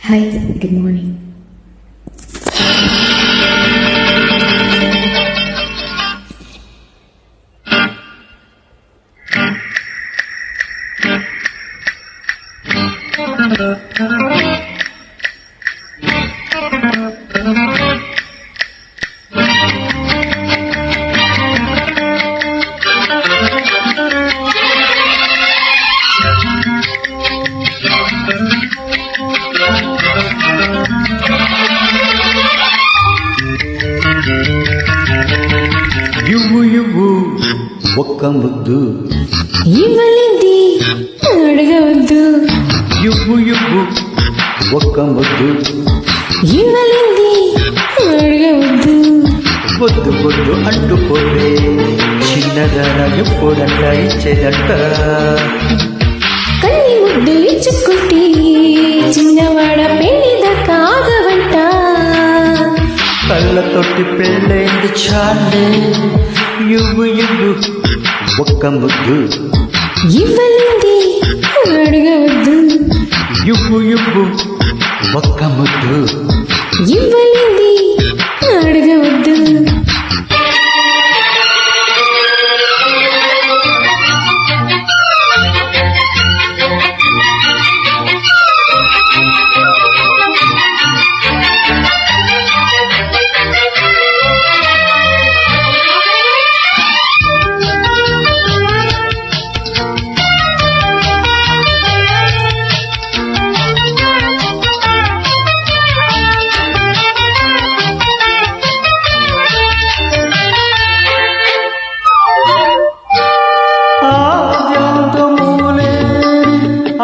Hi, good morning. యువ్వు ఒక్క ముద్దు ఇవ్వలేంది అడగవద్దు. యువ్వు ఒక్క ముద్దు ఇవ్వలేంది అడగవద్దు. పొద్దు అంటుపోతే చిన్నదాన ఎప్పుడంట ఇచ్చేదంట. కన్ని ముద్దు ఇచ్చుకుంటే చిన్నవాడ పెళ్లిదా కాగవంట. కళ్ళతోటి పెళ్ళైంది చాలే. యువ్వు ఒక్క ముద్దు ఇవ్వలేంది అడగవద్దు. యువ్వు ఒక్క ముద్దు ఇవ్వలేంది అడగవద్దు.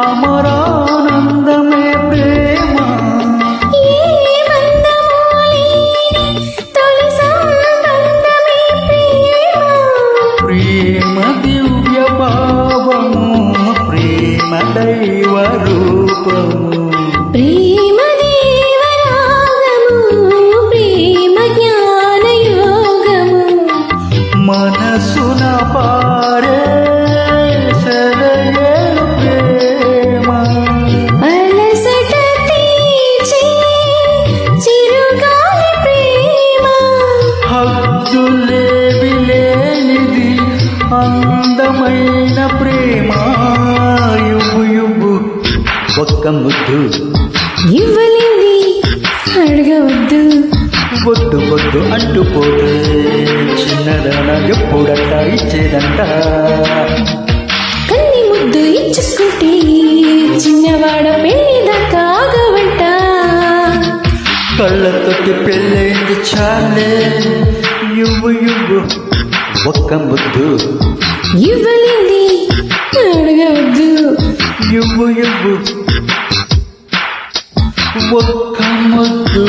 అమరానందమే ప్రేమ. ఏ బంధమూ లేని తొలి సంబంధమే ప్రేమ. ప్రేమ దివ్య భావము, ప్రేమ దైవ రూపము. ప్రేమ దేవరాగము, ప్రేమ జ్ఞాన యోగము. మనసున పారే సరయేలు ప్రేమ. అలసట తీర్చే చిరుగాలి ప్రేమ. హద్దులేవి లేనిది అందమైన ప్రేమ. యువ్వు ఒక్క ముద్దు ఇవ్వలేంది అడగవద్దు. వద్దు అంటుపోతే చిన్నదాన ఎప్పుడంట ఇచ్చేదంట. కన్ని ముద్దు ఇచ్చుకుంటే చిన్నవాడ పెళ్లిదా కాగవంట. కళ్ళతోటి పెళ్ళైంది చాలే. యువ్వు ఒక్క ముద్దు ఇవ్వలేంది అడగవద్దు. యువ్వు ఒక్క ముద్దు.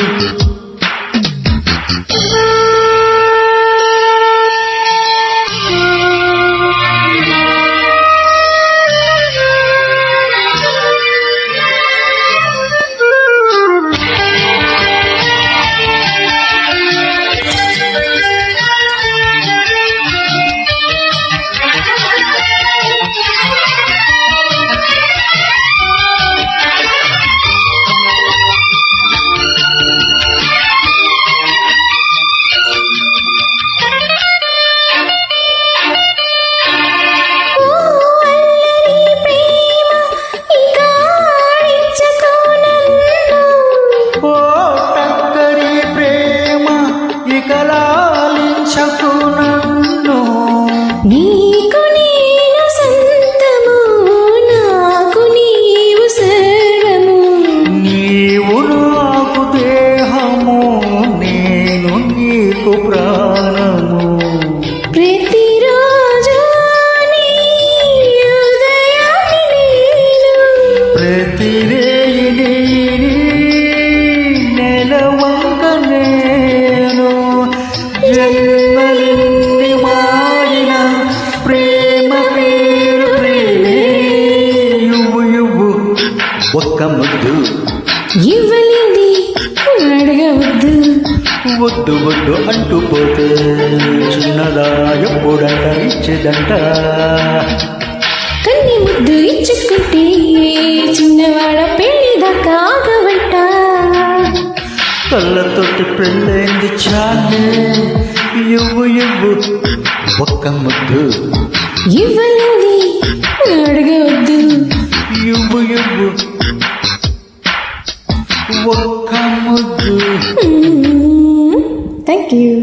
నీకు నేను సంతము, నాకు నీవు సర్వము. నీవు నాకు దేహము, నేను నీకు ప్రాణము. ప్రతిరోజు నీ ఉదయాన్ని నేను, ప్రతిరేయి నెలవంక నేను. జన్మలిన్ని మారిన ప్రేమ పేరు ప్రేమే. యువ్వు ఒక్క ముద్దు ఇవ్వలేంది అడగవద్దు. వద్దు అంటుపోతే చిన్నదా ఎప్పుడంట ఇచ్చేదంట. కన్ని ముద్దు ఇచ్చుకుంటే చిన్నవాడ పెళ్లిదా కాగవంట. కళ్ళతోటి పెళ్ళైంది చాలే ఇవ్వు ఇవ్వు ఒక్క ముద్దు ఇవ్వలేంది అడగవద్దు ఇవ్వు ఇవ్వు ఒక్క ముద్దు థ్యాంక్ యూ